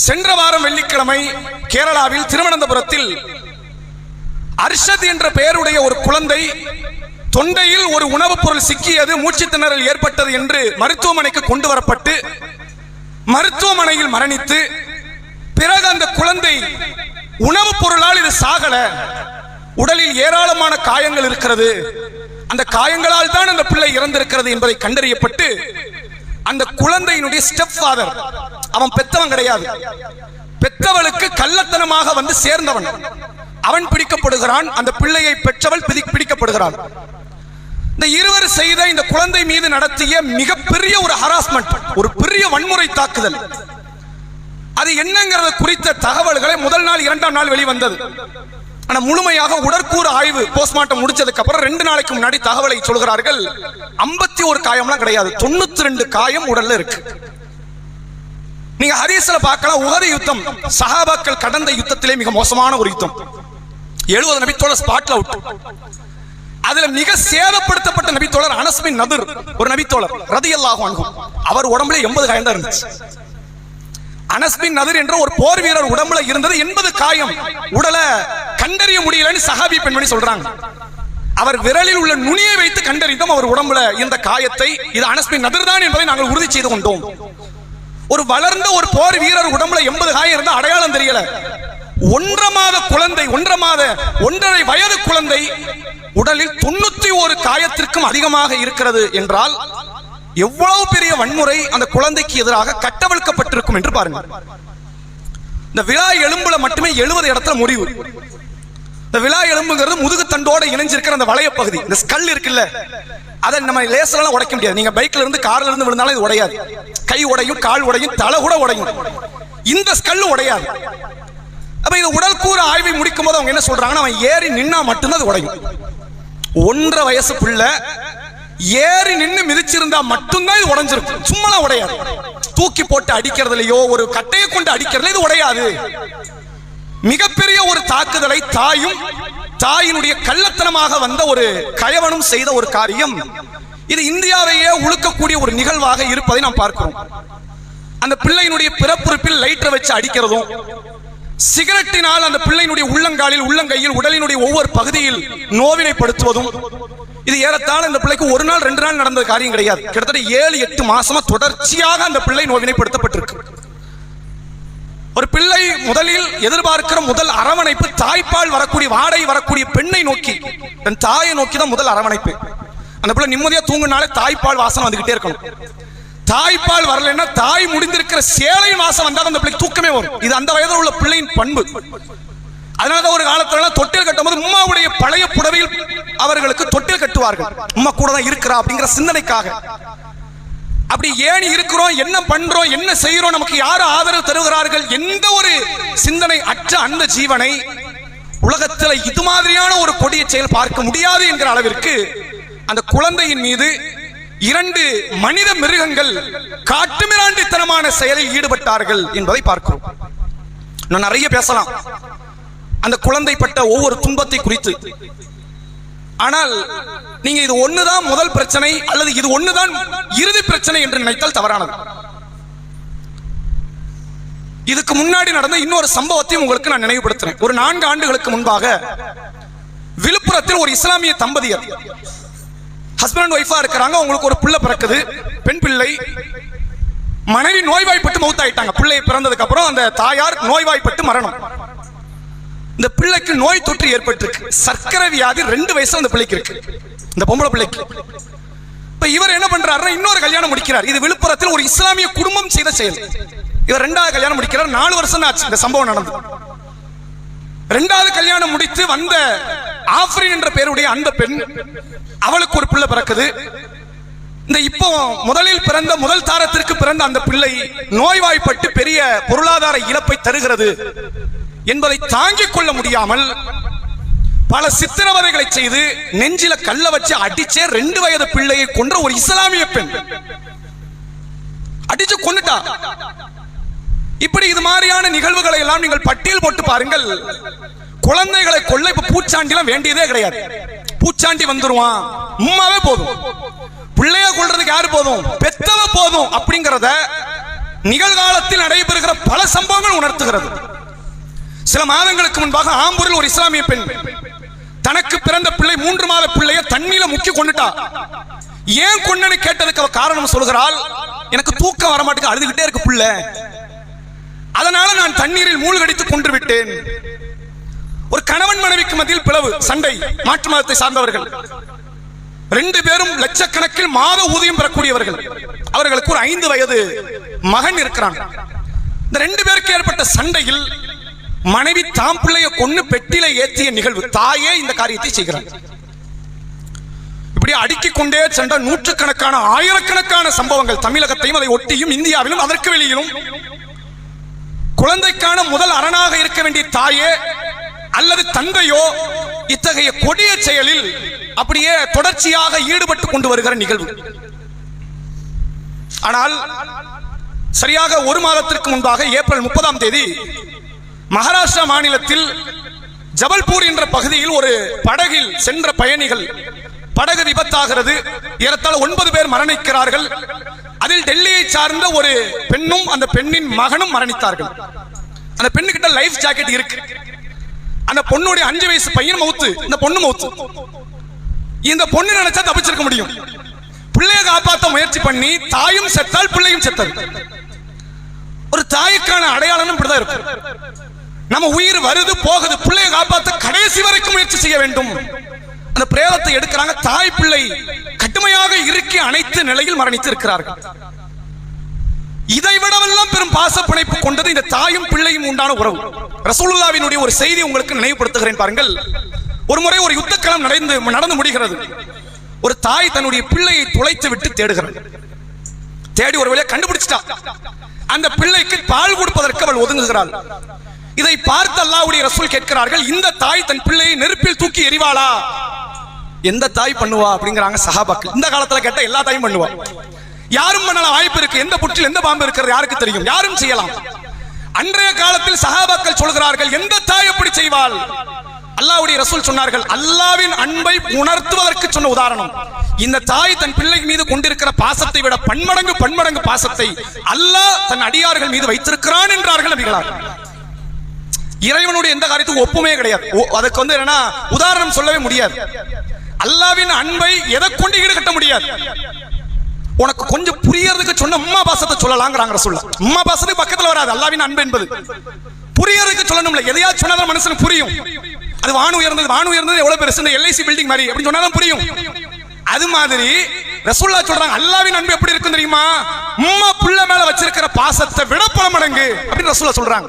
சென்ற வாரம் வெள்ளிக்கிழமை கேரளாவில் திருவனந்தபுரத்தில் அர்ஷத் என்ற பெயருடைய ஒரு குழந்தை தொண்டையில் ஒரு உணவுப் பொருள் சிக்கியது, மூச்சு திணறல் ஏற்பட்டது என்று மருத்துவமனைக்கு கொண்டு வரப்பட்டு மருத்துவமனையில் மரணித்து, பிறகு அந்த குழந்தை உணவுப் பொருளால் இது சாகல, உடலில் ஏராளமான காயங்கள் இருக்கிறது, அந்த காயங்களால் தான் அந்த பிள்ளை இறந்திருக்கிறது என்பதை கண்டறியப்பட்டு அந்த குழந்தையினுடைய ஸ்டெப் ஃபாதர், அவன் பெத்தவன் கிடையாது, பெத்தவளுக்கு கள்ளத்தனமாக வந்து சேர்ந்தவன், அவன் பிடிக்கப்படுகிறான், அந்த பிள்ளையை பெற்றவள் பிடிக்கப்படுகிறான். இந்த இருவர் செய்த இந்த குழந்தை மீது நடத்திய மிகப்பெரிய ஒரு ஹராஸ்மெண்ட், ஒரு பெரிய வன்முறை தாக்குதல், அது என்னங்கிறது குறித்த தகவல்களை முதல் நாள் இரண்டாம் நாள் வெளிவந்தது. ஆனா முழுமையாக உடற்கூறு ஆய்வு போஸ்ட்மார்ட்டம் முடிச்சதுக்கு அப்புறம் 2 நாளைக்கு முன்னாடி தகவலை சொல்கிறார்கள், 51 காயம்லாம் கிடையாது, 92 காயம் உடல்ல இருக்கு. நீங்க ஹதீஸ்ல பார்க்கலாம், உஹது யுத்தம் சஹாபாக்கள் கடந்த யுத்தத்திலே மிக மோசமான ஒரு யுத்தம். 70 நபித்தோழர் ஸ்பாட்ல அவுட். அதுல மிக சேதப்படுத்தப்பட்ட நபித்தோழர் அனஸ் பின் நதுர், ஒரு நபித்தோழர் ரலியல்லாஹு அன்ஹு, அவர் உடம்புல 80 காயம் தான் இருந்துச்சு. அனஸ் பின் நதுர் என்ற ஒரு போர் வீரர் உடம்புல இருந்தது 80 காயம், உடலை கண்டறிய முடியலன்னு சஹாபி பெண்மணி சொல்றாங்க. அவர் விரலில் உள்ள நுனியை வைத்து கண்டறிந்தோம் அவர் உடம்புல இந்த காயத்தை, இது அனஸ் பின் நதுர் தான் என்பதை நாங்கள் உறுதி செய்து கொண்டோம். ஒரு வளர்ந்த ஒரு போர் வீரர் உடம்புல 80 காயம் இருந்தா அடையாளம் தெரியல. 1.5 மாத குழந்தை, 1.5 வயது குழந்தை உடலில் 91 காயத்திற்கும் அதிகமாக இருக்கிறது என்றால் எவ்வளவு பெரிய வன்முறை அந்த குழந்தைக்கு எதிராக கட்டவிழ்க்கப்பட்டிருக்கும் என்று பாருங்கள். இந்த விழா எலும்புல மட்டுமே 70 இடத்துல முறிவு. இந்த விழா எலும்புங்கிறது முதுகு தண்டோட இணைஞ்சிருக்கிற அந்த வளைய பகுதி, இந்த ஸ்கல் இருக்குல்ல, அதை நம்ம லேசரெல்லாம் உடைக்க முடியாது. நீங்க பைக்ல இருந்து கார்ல இருந்து விழுந்தாலும் இது உடையாது, கை உடையும், கால் உடையும், தலை கூட உடையும், இந்த ஸ்கல் உடையாது. அப்ப இது உடல் கூறு ஆய்வை முடிக்கும் போது அவங்க என்ன சொல்றாங்கன்னா, அவன் ஏறி நின்னா மட்டும்தான் அது உடையும். 1.5 வயசு பிள்ளை ஏறி நின்று மிதிச்சிருந்தா மட்டும்தான் இது உடைஞ்சிருக்கும், சும்மா உடையாது. தூக்கி போட்டு அடிக்கிறதுலையோ ஒரு கட்டையை கொண்டு அடிக்கிறதுல இது உடையாது. மிகப்பெரிய ஒரு தாக்குதலை தாயினுடைய கள்ளத்தனமாக வந்த ஒரு கயவனும் செய்த ஒரு காரியம். இது இந்தியாவையே உழுக்கக்கூடிய ஒரு நிகழ்வாக இருப்பதை நாம் பார்க்கிறோம். அந்த பிள்ளையினுடைய பிறப்புறுப்பில் லைட்டரை வச்சு அடிக்கிறதும், சிகரெட்டினால் அந்த பிள்ளையினுடைய உள்ளங்காலில், உள்ளங்கையில், உடலினுடைய ஒவ்வொரு பகுதியில் நோவினைப்படுத்துவதும், இது ஏறத்தாழ இந்த பிள்ளைக்கு 1 நாள் 2 நாள் நடந்த காரியம் கிடையாது. கிட்டத்தட்ட 7-8 மாசமா தொடர்ச்சியாக அந்த பிள்ளை நோவினைப்படுத்தப்பட்டிருக்கு. ஒரு பிள்ளை முதலில் எதிர்பார்க்கிற முதல் அரவணைப்பு தாய்ப்பால் வரக்கூடிய, வாடகை வரக்கூடிய பெண்ணை நோக்கி, தன் தாயை நோக்கி தான் முதல் அரவணைப்பு. அந்த பிள்ளை நிம்மதியா தூங்குனாலே தாய்ப்பால் வாசனை வந்துகிட்டே இருக்கணும். தாய்ப்பால் வரலன்னா தாய் முடிந்திருக்கிற சேலை வாசம் வந்தால் அந்த பிள்ளைக்கு தூக்கமே வரும். இது அந்த வயதில் உள்ள பிள்ளையின் பண்பு. அதனால ஒரு காலத்துல தொட்டில் கட்டும் போது உம்மாவுடைய பழைய புடவையில் அவர்களுக்கு தொட்டில் கட்டுவார்கள், உம்மா கூட தான் இருக்கிறா அப்படிங்கிற சிந்தனைக்காக. அப்படி ஏன் இருக்கிறோம், என்ன பண்றோம், என்ன செய்யறோம், நமக்கு யாரு ஆதரவு தருகிறார்கள், எந்த ஒரு சிந்தனை அற்ற அந்த ஜீவனை உலகத்தில் இது மாதிரியான ஒரு கொடிய செயல் பார்க்க முடியாது என்கிற அளவிற்கு அந்த குழந்தையின் மீது 2 மனித மிருகங்கள் காட்டுமிராண்டித்தனமான செயலில் ஈடுபட்டார்கள் என்பதை பார்க்கிறோம். நான் நிறைய பேசலாம் அந்த குழந்தை பட்ட ஒவ்வொரு துன்பத்தை குறித்து. ஆனால் நீங்க இது ஒண்ணுதான் முதல் பிரச்சனை அல்லது இது ஒண்ணுதான் இறுதி பிரச்சனை என்று நினைத்தால் தவறானது. இதுக்கு முன்னாடி நடந்த இன்னொரு சம்பவத்தையும் உங்களுக்கு நான் நினைவுபடுத்துறேன். ஒரு 4 ஆண்டுகளுக்கு முன்பாக விழுப்புரத்தில் ஒரு இஸ்லாமிய தம்பதியர் ஹஸ்பண்ட் அண்ட் ஒய்ஃபா இருக்கிறாங்க. உங்களுக்கு ஒரு பிள்ளை பிறக்குது, பெண் பிள்ளை. மனைவி நோய்வாய்ப்பட்டு மௌத்தாயிட்டாங்க. பிள்ளை பிறந்ததுக்கு அப்புறம் அந்த தாயார் நோய்வாய்ப்பட்டு மரணம். இந்த பிள்ளைக்கு நோய் தொற்று ஏற்பட்டிருக்கு, சர்க்கரை வியாதி 2 வயசுல அந்த பிள்ளைக்கு இருக்கு, இந்த பொம்பளை பிள்ளைக்கு. இப்ப இவர் என்ன பண்றாரு, இன்னொரு கல்யாணம் முடிக்கிறார். இது விழுப்புரத்தில் ஒரு இஸ்லாமிய குடும்பம் செய்த செயல். இவர் 2வது கல்யாணம் முடிக்கிறார். 4 வருஷம் ஆச்சு இந்த சம்பவம் நடந்து. 2வது கல்யாணம் முடித்து வந்த ஆஃப்ரின் என்ற பெயருடைய அந்த பெண், அவளுக்கு ஒரு பிள்ளை பிறக்குது. இந்த இப்போ முதலில் பிறந்த முதல் தாரத்திற்கு பிறந்த அந்த பிள்ளை நோய்வாய்ப்பட்டு பெரிய பொருளாதார இழப்பை தருகிறது என்பதை தாங்கிக் கொள்ள முடியாமல் பல சித்திரவதைகளை செய்து நெஞ்சில கல்ல வச்சு அடிச்சே 2 வயது பிள்ளையை கொன்ற ஒரு இஸ்லாமிய பெண் அடிச்சு கொன்னுட்டா. இப்படி இது மாதிரியான நிகழ்வுகளை எல்லாம் நீங்கள் பட்டியல் போட்டு பாருங்கள். குழந்தைகளை கொள்ள இப்ப பூச்சாண்டிலாம் வேண்டியதே கிடையாது. பூச்சாண்டி வந்துருவான், உம்மாவே போதும். பிள்ளைய கொள்றதுக்கு யாரு போதும், பெத்தவ போதும் அப்படிங்கறத நிகழ்காலத்தில் நடைபெறுகிற பல சம்பவங்கள் உணர்த்துகிறது. சில மாதங்களுக்கு முன்பாக ஆம்பூரில் ஒரு இஸ்லாமிய பெண் தனக்கு பிறந்த பிள்ளை 3 மாத பிள்ளைய தண்ணியில முக்கி கொண்டுட்டா. ஏன் கொண்டனு கேட்டதுக்கு அவ காரணம் சொல்கிறாள், எனக்கு தூக்கம் வர மாட்டேங்குது, அழுதுகிட்டே இருக்கு பிள்ளை, அதனால நான் தண்ணீரில் மூழ்கடித்து கொன்று விட்டேன். ஒரு கணவன் மனைவிக்கு மத்தியில் பிளவு, சண்டை, மாற்று மதத்தை சார்ந்தவர்கள் 2 பேரும் லட்சக்கணக்கில் மாத ஊதியம் பெறக்கூடியவர்கள். அவர்களுக்கு ஒரு 5 வயது மகன் இருக்கிறான். இந்த 2 பேருக்கு ஏற்பட்ட சண்டையில் மனைவி தாம் பிள்ளைய கொன்னு பெட்டில ஏற்றிய நிகழ்வு. தாயே இந்த காரியத்தை செய்கிறார். இப்படி அடுக்கிக் கொண்டே சென்ற நூற்றுக்கணக்கான ஆயிரக்கணக்கான சம்பவங்கள் தமிழகத்தையும் அதை ஒட்டியும் இந்தியாவிலும் அதற்கு வெளியிலும். குழந்தைக்கான முதல் அரணாக இருக்க வேண்டிய தாயே அல்லது தந்தையோ இத்தகைய கொடிய செயலில் அப்படியே தொடர்ச்சியாக ஈடுபட்டு கொண்டு வருகிற நிகழ்வு. ஆனால் சரியாக 1 மாதத்திற்கு முன்பாக ஏப்ரல் 30ஆம் தேதி மகாராஷ்டிரா மாநிலத்தில் ஜபல்பூர் என்ற பகுதியில் ஒரு படகில் சென்ற பயணிகள் படகு விபத்தாகிறது. ஏறத்தாழ 9 பேர் மரணிக்கிறார்கள். அதில் டெல்லியை சார்ந்த ஒரு பெண்ணும் அந்த பெண்ணின் மகனும் மரணித்தார்கள். அந்த பெண்ணுகிட்ட லைஃப் ஜாக்கெட் இருக்கு. அந்த பொண்ணுடைய 5 வயசு பையன் மவுத்து, இந்த பொண்ணு மவுத்து. இந்த பொண்ணு நினைச்சா தப்பிச்சிருக்க முடியும். பிள்ளையை காப்பாற்ற முயற்சி பண்ணி தாயும் செத்தால் பிள்ளையும் செத்தது. ஒரு தாய்க்கான அடையாளம் இப்படிதான் இருக்கும். நம்ம உயிர் வருது போகுது, பிள்ளையை காப்பாற்ற கடைசி வரைக்கும் முயற்சி செய்ய வேண்டும். அந்த பிரேதத்தை எடுக்கிறாங்க. தாய் பிள்ளை கடுமையாக இறுக்கி அனைத்து நிலையில் மரணித்து இருக்கிறார்கள். இதை விடவெல்லாம் பெரும் பாச பிணைப்பு கொண்டது இந்த தாயும் பிள்ளையும் உண்டான உறவு. ரசூலுல்லாஹ்வினுடைய ஒரு செய்தி உங்களுக்கு நினைவுபடுத்துகிறேன் பாருங்கள். ஒரு முறை ஒரு யுத்தக்களம் நடந்து முடிகிறது. ஒரு தாய் தன்னுடைய பிள்ளையை துளைத்து விட்டு தேடுகிறார். தேடி ஒரு வழியை கண்டுபிடிச்சிட்டா. அந்த பிள்ளைக்கு பால் கொடுப்பதற்கு அவள் ஒதுங்குகிறாள். இதை பார்த்து அல்லாஹ்வுடைய ரசூல் கேட்கிறார்கள், இந்த தாய் தன் பிள்ளையை நெருப்பில் தூக்கி எறிவாளா? எந்த தாய் பண்ணுவா அப்படிங்கிறாங்க சஹாபாக்கள். இந்த காலத்துல கேட்ட எல்லா தாயும் பண்ணுவா. யாரும் பண்ணலாம், வாய்ப்பு இருக்கு. எந்த புற்றில் எந்த பாம்பு இருக்கிறது யாருக்கு தெரியும்? யாரும் செய்யலாம். அன்றைய காலத்தில் சஹாபாக்கள் சொல்கிறார்கள், எந்த தாய் எப்படி செய்வாள்? அல்லாஹ்வுடைய ரசூல் சொன்னார்கள், அல்லாஹ்வின் அன்பை உணர்த்துவதற்கு சொன்ன உதாரணம். இந்த தாய் தன் பிள்ளை மீது கொண்டிருக்கிற பாசத்தை விட பன்மடங்கு பாசத்தை அல்லாஹ் தன் அடியார்கள் மீது வைத்திருக்கிறான் என்றார்கள் நபிகளார். இறைவனுடைய எந்த காரியத்துக்கும் ஒப்புமே கிடையாது. அதுக்கு என்னன்னா உதாரணம் சொல்லவே முடியாது. அல்லாஹ்வின் அன்பை எதை கொண்டு ஈடுகட்ட முடியாது. உனக்கு கொஞ்சம் புரியறதுக்கு சொன்ன உம்மா பாசத்தை சொல்லலாங்கிறாங்க ரசூலுல்லாஹ். உம்மா பாசத்துக்கு பக்கத்துல வராது அல்லாஹ்வின் அன்பு என்பது. புரியறதுக்கு சொல்லணும்ல, எதையாவது சொன்னாதான் மனுஷனுக்கு புரியும். அது வானு உயர்ந்தது எவ்வளவு பெருசு, இந்த எல்ஐசி பில்டிங் மாதிரி அப்படின்னு சொன்னாதான் புரியும். அது மாதிரி ரசூலுல்லாஹ் சொல்றாங்க, அல்லாஹ்வின் அன்பு எப்படி இருக்கும் தெரியுமா? உம்மா புள்ள மேல வச்சிருக்கிற பாசத்தை விட பல மடங்கு அப்படின்னு ரசூலுல்லாஹ் சொல்றாங்க.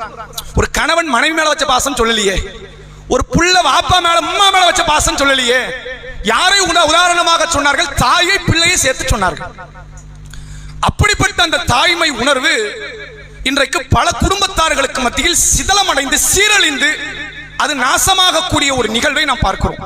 ஒரு கணவன் மனைவி மேல வச்ச பாசம் சொல்லலையே, ஒரு புள்ள வாப்பா மேல உம்மா மேல வச்ச பாசம் சொல்லலையே. யாரை உதாரணமாக சொன்னார்கள்? தாயை பிள்ளையை சேர்த்து சொன்னார்கள். அப்படிப்பட்ட அந்த தாய்மை உணர்வு இன்றைக்கு பல குடும்பத்தார்களுக்கு மத்தியில் சிதலமடைந்து சீரழிந்து அது நாசமாக கூடிய ஒரு நிகழ்வை நாம் பார்க்கிறோம்.